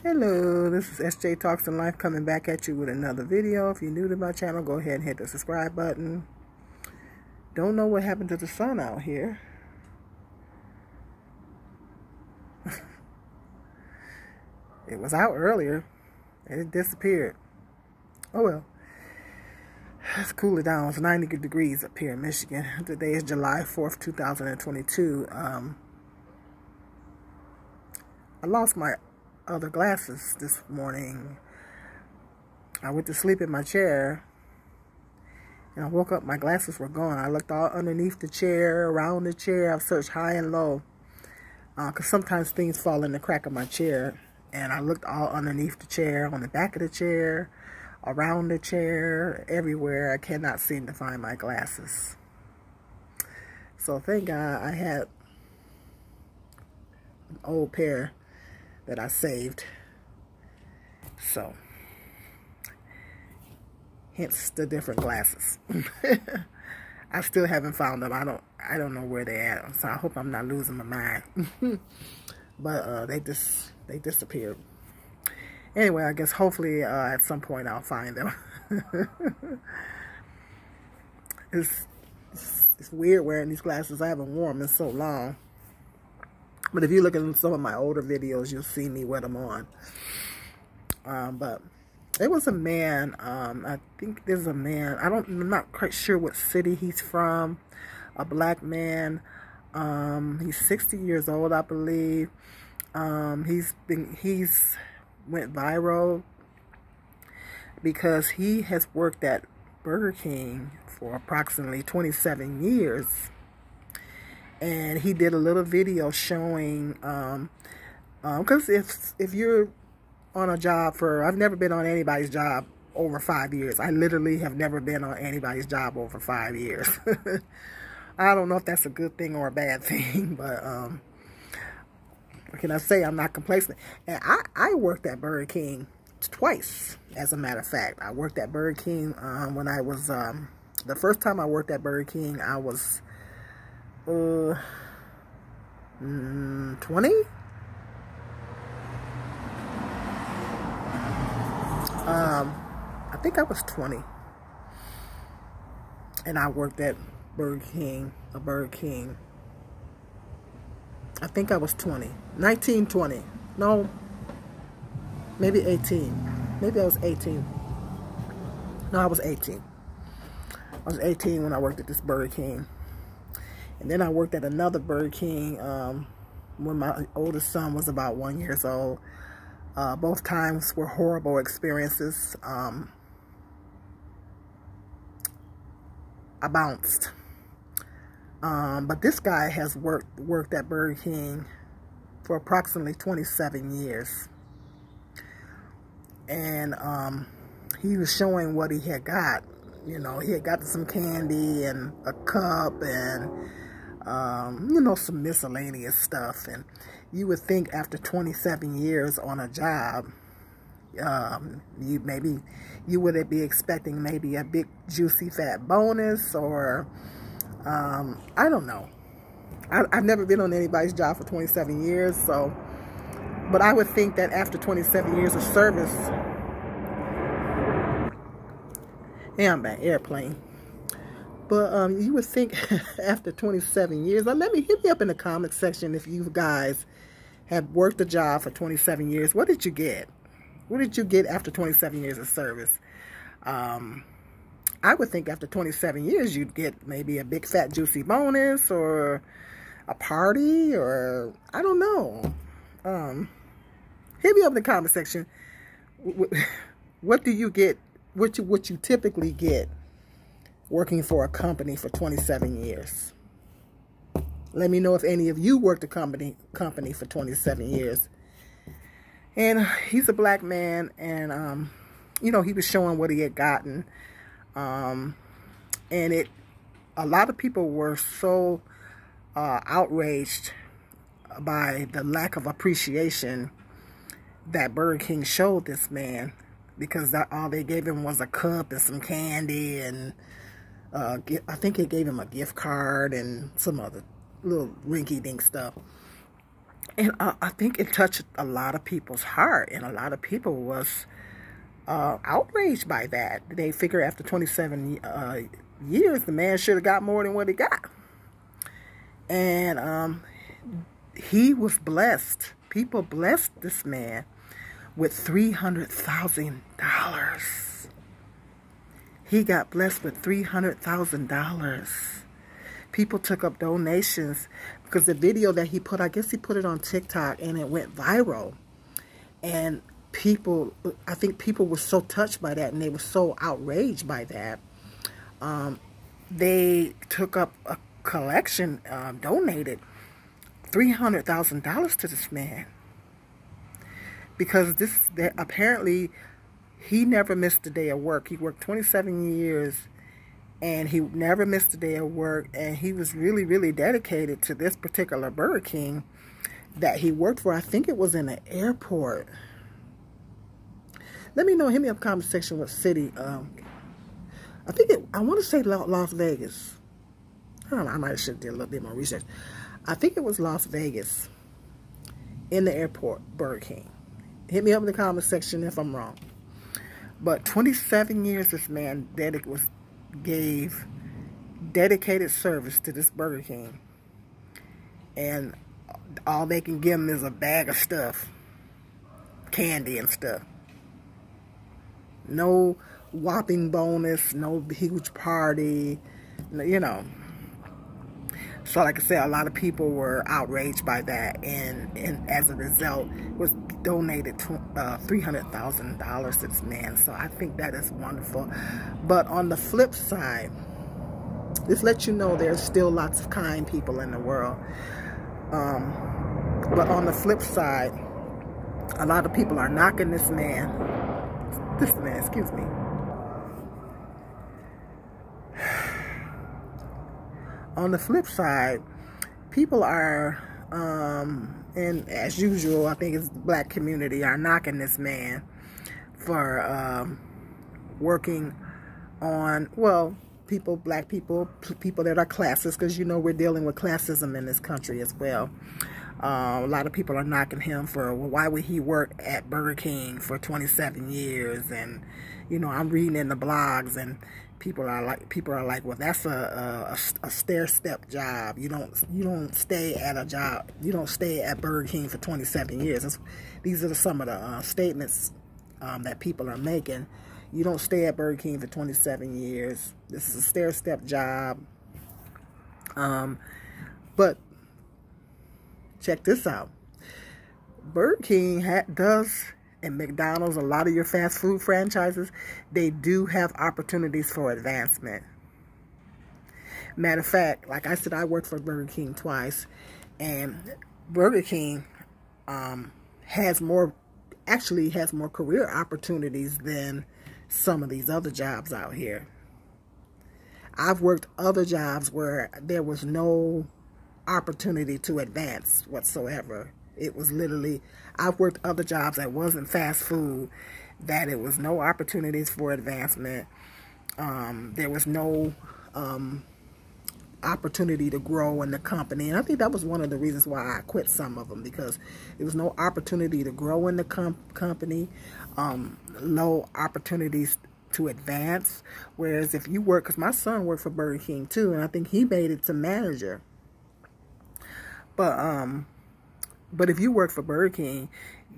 Hello, this is SJ Talks in Life coming back at you with another video. If you're new to my channel, go ahead and hit the subscribe button. Don't know what happened to the sun out here. It was out earlier and it disappeared. Oh well. Let's cool it down. It's 90 degrees up here in Michigan. Today is July 4th, 2022. I lost my other glasses this morning. I went to sleep in my chair and I woke up, my glasses were gone. I looked all underneath the chair, around the chair. I've searched high and low because sometimes things fall in the crack of my chair, and I looked all underneath the chair, on the back of the chair, around the chair, everywhere. I cannot seem to find my glasses. So thank God I had an old pair that I saved. So hence the different glasses. I still haven't found them. I don't know where they're at. So I hope I'm not losing my mind. But they disappeared. Anyway, I guess hopefully at some point I'll find them. It's weird wearing these glasses. I haven't worn them in so long. But if you look at some of my older videos, you'll see me with them on. But there was a man, I think there's a man, I'm not quite sure what city he's from, a black man. He's 60 years old, I believe. He's went viral because he has worked at Burger King for approximately 27 years. And he did a little video showing, because if you're on a job for, I've never been on anybody's job over 5 years. I literally have never been on anybody's job over 5 years. I don't know if that's a good thing or a bad thing, but what can I say? I'm not complacent. And I worked at Burger King twice, as a matter of fact. I worked at Burger King when I was, the first time I worked at Burger King, I was 20? I think I was 20. And I worked at Burger King, I think I was 20. 19, 20. No, maybe 18. Maybe I was 18. No, I was 18. I was 18 when I worked at this Burger King. And then I worked at another Burger King when my oldest son was about 1 year old. Both times were horrible experiences. I bounced. But this guy has worked at Burger King for approximately 27 years. And he was showing what he had got. You know, he had got some candy and a cup and you know, some miscellaneous stuff. And you would think after 27 years on a job, you would be expecting maybe a big juicy fat bonus, or I don't know. I've never been on anybody's job for 27 years, so, but I would think that after 27 years of service, yeah, I'm back, airplane. But you would think after 27 years, hit me up in the comment section if you guys have worked a job for 27 years. What did you get? What did you get after 27 years of service? I would think after 27 years, you'd get maybe a big fat juicy bonus or a party, or I don't know. Hit me up in the comment section. What do you get? What you typically get working for a company for 27 years? Let me know if any of you worked a company for 27 years. And he's a black man, and you know, he was showing what he had gotten. And a lot of people were so outraged by the lack of appreciation that Burger King showed this man, because all they gave him was a cup and some candy, and I think they gave him a gift card and some other little rinky-dink stuff. And I think it touched a lot of people's heart, and a lot of people was outraged by that. They figure after 27 years, the man should have got more than what he got. And he was blessed. People blessed this man with $300,000. He got blessed with $300,000. People took up donations because the video that he put, I guess he put it on TikTok and it went viral. And people, I think people were so touched by that and they were so outraged by that. They took up a collection, donated $300,000 to this man. Because apparently he never missed a day of work. He worked 27 years and he never missed a day of work. And he was really, really dedicated to this particular Burger King that he worked for. I think it was in an airport. Let me know. Hit me up in the comment section what city. I want to say Las Vegas. I don't know. I might have should have did a little bit more research. I think it was Las Vegas in the airport, Burger King. Hit me up in the comment section if I'm wrong. But 27 years this man gave dedicated service to this Burger King. And all they can give him is a bag of stuff. Candy and stuff. No whopping bonus, no huge party, you know. So like I said, a lot of people were outraged by that, and as a result, was donated $300,000 to this man. So I think that is wonderful. But on the flip side, this lets you know there's still lots of kind people in the world. But on the flip side, a lot of people are knocking this man, excuse me. On the flip side, people are, and as usual, I think it's the black community, are knocking this man for working on, well, black people that are classist, because you know we're dealing with classism in this country as well. A lot of people are knocking him for, well, why would he work at Burger King for 27 years? And, you know, I'm reading in the blogs and people are like, well, that's a stair-step job. You don't stay at a job. You don't stay at Burger King for 27 years. These are some of the statements that people are making. You don't stay at Burger King for 27 years. This is a stair-step job. But check this out. Burger King does, and McDonald's, a lot of your fast food franchises, they do have opportunities for advancement. Matter of fact, like I said, I worked for Burger King twice, and Burger King has more career opportunities than some of these other jobs out here. I've worked other jobs where there was no opportunity to advance whatsoever. It was literally, I've worked other jobs that wasn't fast food, that it was no opportunities for advancement. There was no opportunity to grow in the company. And I think that was one of the reasons why I quit some of them, because there was no opportunity to grow in the company, low opportunities to advance. Whereas if you work, because my son worked for Burger King too, and I think he made it to manager. But if you work for Burger King,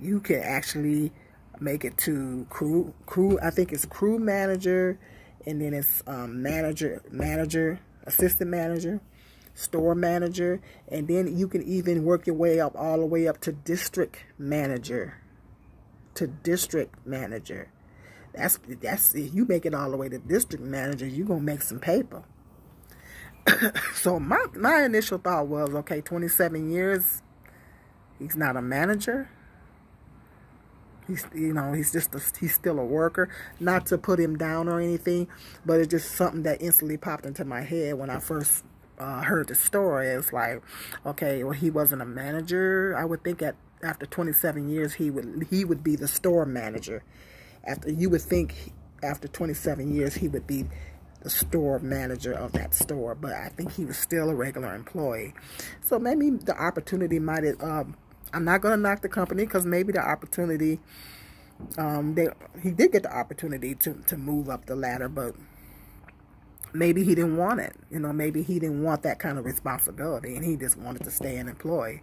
you can actually make it to crew. I think it's crew manager, and then it's manager, assistant manager, store manager, and then you can even work your way up all the way up to district manager. That's if you make it all the way to district manager, you're gonna make some paper. So my initial thought was, okay, 27 years, he's not a manager. He's still a worker. Not to put him down or anything, but it's just something that instantly popped into my head when I first heard the story. It's like, okay, well, he wasn't a manager. I would think after 27 years he would be the store manager. You would think after 27 years he would be the store manager of that store, but I think he was still a regular employee. So maybe the opportunity might have I'm not going to knock the company, because maybe the opportunity, he did get the opportunity to move up the ladder, but maybe he didn't want it. You know, maybe he didn't want that kind of responsibility, and he just wanted to stay an employee.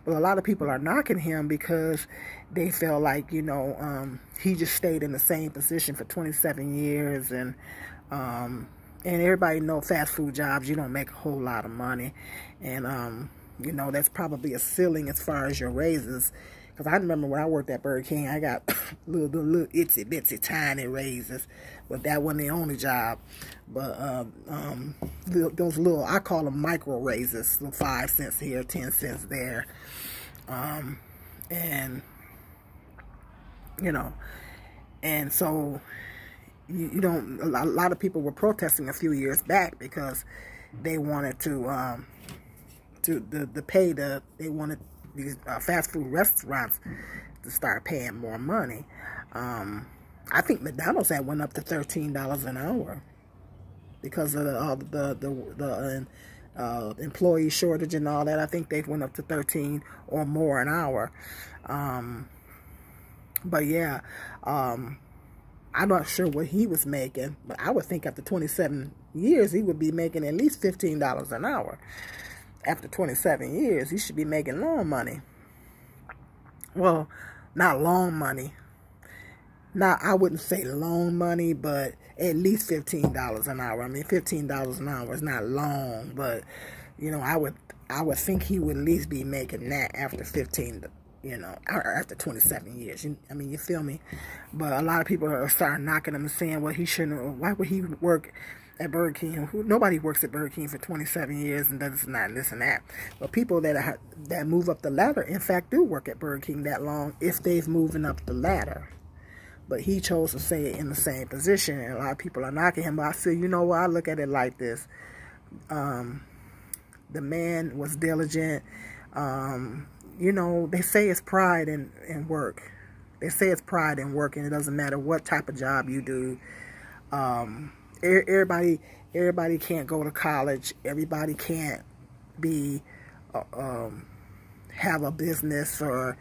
But a lot of people are knocking him because they feel like, you know, he just stayed in the same position for 27 years, and everybody know fast food jobs, you don't make a whole lot of money, and you know, that's probably a ceiling as far as your raises. Because I remember when I worked at Burger King, I got little itsy bitsy tiny raises, but that wasn't the only job. But those little, I call them micro raises, 5 cents here, 10 cents there, and you know, and so you don't. A lot of people were protesting a few years back because they wanted to pay they wanted these fast food restaurants to start paying more money. I think McDonald's had went up to $13 an hour because of the employee shortage and all that. I think they went up to 13 or more an hour. But yeah, I'm not sure what he was making, but I would think after 27 years he would be making at least $15 an hour. After 27 years, he should be making long money. Well, not long money. Now, I wouldn't say long money, but at least $15 an hour. I mean, $15 an hour is not long, but, you know, I would think he would at least be making that after 15, you know, or after 27 years. I mean, you feel me? But a lot of people are starting knocking him and saying, well, he shouldn't, why would he work at Burger King? Nobody works at Burger King for 27 years and does not this and that. But people that move up the ladder, in fact, do work at Burger King that long if they've moving up the ladder. But he chose to stay in the same position, and a lot of people are knocking him. But I say, you know what? I look at it like this: the man was diligent. You know, they say it's pride in work. They say it's pride in work, and it doesn't matter what type of job you do. Everybody can't go to college. Everybody can't be have a business, or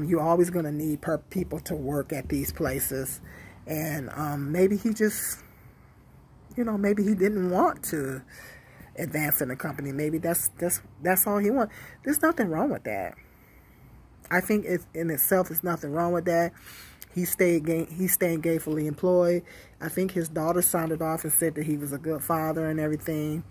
you're always going to need people to work at these places. And maybe he just, you know, maybe he didn't want to advance in the company. Maybe that's all he wants. There's nothing wrong with that. I think in itself, there's nothing wrong with that. He's staying gainfully employed. I think his daughter signed it off and said that he was a good father and everything.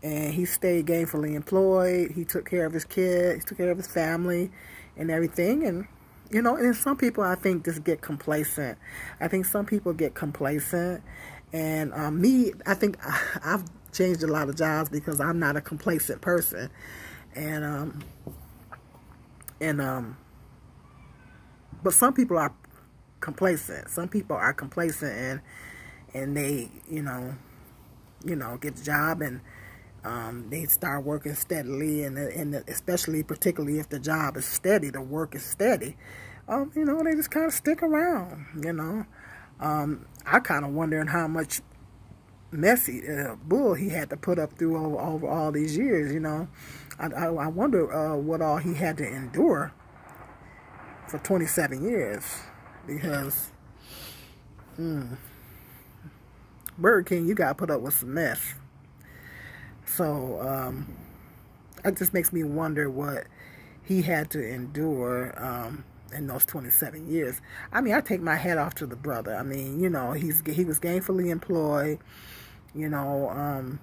And he stayed gainfully employed. He took care of his kids. He took care of his family and everything. And, you know, and some people, I think, just get complacent. I think some people get complacent. And me, I think I've changed a lot of jobs because I'm not a complacent person. But some people are complacent. Some people are complacent and they, you know, get the job and they start working steadily, and especially particularly if the job is steady, the work is steady. You know, they just kind of stick around. You know, I kind of wondering how much messy bull he had to put up through over all these years. You know, I wonder what all he had to endure for 27 years. Because Burger King, you got to put up with some mess. So it just makes me wonder what he had to endure in those 27 years. I mean, I take my hat off to the brother. I mean, you know, he was gainfully employed. You know,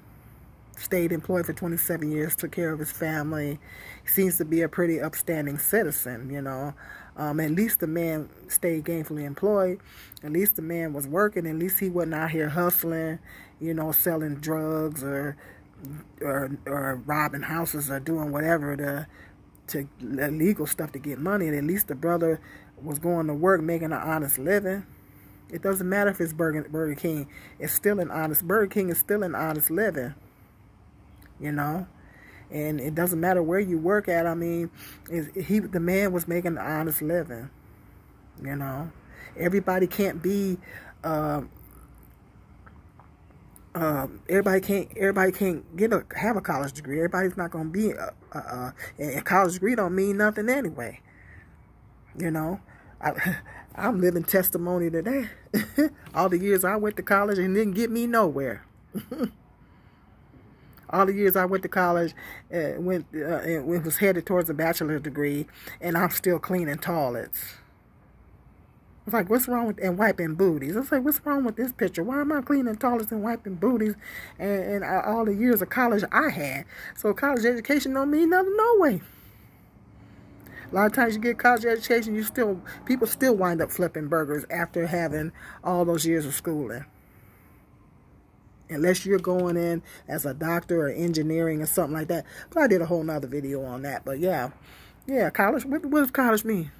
stayed employed for 27 years, took care of his family. He seems to be a pretty upstanding citizen, you know. At least the man stayed gainfully employed. At least the man was working. At least he wasn't out here hustling, you know, selling drugs or robbing houses or doing whatever to illegal stuff to get money. And at least the brother was going to work, making an honest living. It doesn't matter if it's Burger King. Burger King is still an honest living, you know. And it doesn't matter where you work at. I mean, the man was making an honest living, you know. Everybody can't be everybody can't have a college degree. Everybody's not going to be a college degree don't mean nothing anyway. You know, I'm living testimony to that. All the years I went to college and didn't get me nowhere. All the years I went to college and was headed towards a bachelor's degree, and I'm still cleaning toilets. It's like, what's wrong with and wiping booties? It's like, what's wrong with this picture? Why am I cleaning toilets and wiping booties and all the years of college I had? So college education don't mean nothing, no way. A lot of times you get college education, people still wind up flipping burgers after having all those years of schooling. Unless you're going in as a doctor or engineering or something like that. But I did a whole nother video on that. But yeah, college. What does college mean?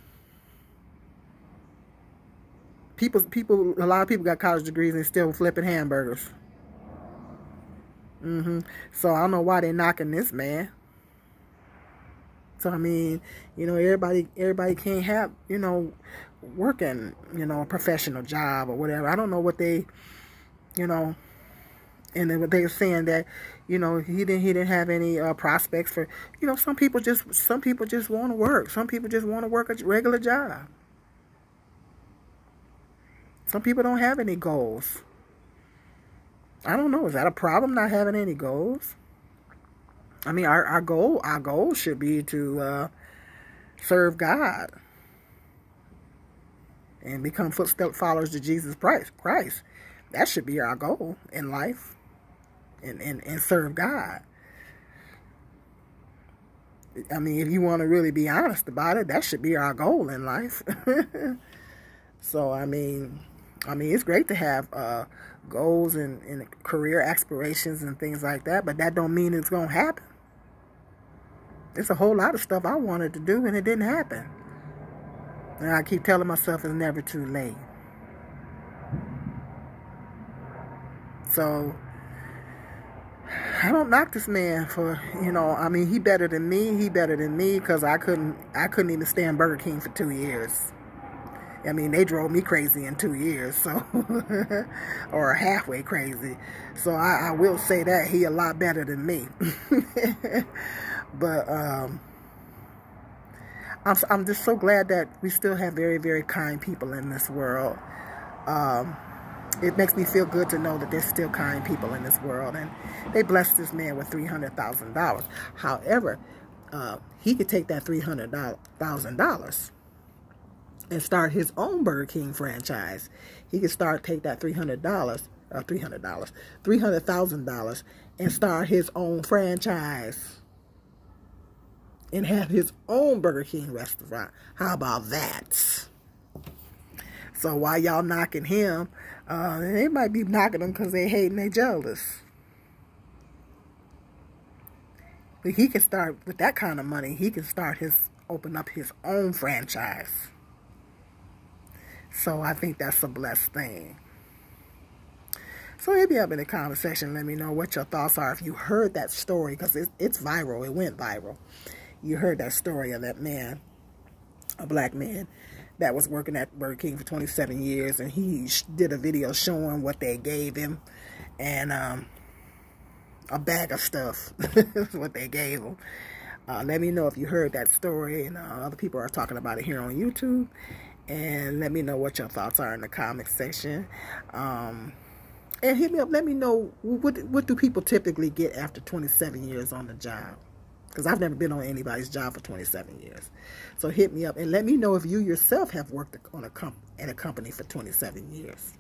A lot of people got college degrees and still flipping hamburgers. So I don't know why they're knocking this man. So I mean, you know, everybody can't have, you know, working, you know, a professional job or whatever. I don't know what they, you know, and then they were saying that, you know, he didn't have any prospects for, you know, some people just want to work. Some people just want to work a regular job. Some people don't have any goals. I don't know. Is that a problem, not having any goals? I mean, our goal should be to serve God and become footstep followers to Jesus Christ. That should be our goal in life, and serve God. I mean, if you want to really be honest about it, that should be our goal in life. So, I mean, it's great to have goals and career aspirations and things like that, but that don't mean it's going to happen. There's a whole lot of stuff I wanted to do, and it didn't happen. And I keep telling myself it's never too late. So, I don't knock this man for, you know, I mean, he better than me. He better than me because I couldn't even stand Burger King for 2 years. I mean, they drove me crazy in 2 years, so, or halfway crazy. So I will say that he a lot better than me. But I'm just so glad that we still have very, very kind people in this world. It makes me feel good to know that there's still kind people in this world, and they blessed this man with $300,000. However, he could take that $300,000 and start his own Burger King franchise. He could take that $300,000 and start his own franchise and have his own Burger King restaurant. How about that? So while y'all knocking him, they might be knocking him because they hate and they jealous. But he can start with that kind of money. He can open up his own franchise. So I think that's a blessed thing. So hit me up in the comment section. Let me know what your thoughts are. If you heard that story, because it's viral. It went viral. You heard that story of that man, a black man, that was working at Burger King for 27 years. And he did a video showing what they gave him. And a bag of stuff is what they gave him. Let me know if you heard that story. And other people are talking about it here on YouTube. And let me know what your thoughts are in the comment section. And hit me up. Let me know what do people typically get after 27 years on the job. Because I've never been on anybody's job for 27 years. So hit me up and let me know if you yourself have worked on in a company for 27 years.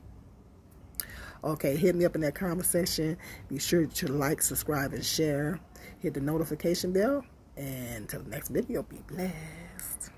Okay, hit me up in that comment section. Be sure to like, subscribe, and share. Hit the notification bell. And until the next video, be blessed.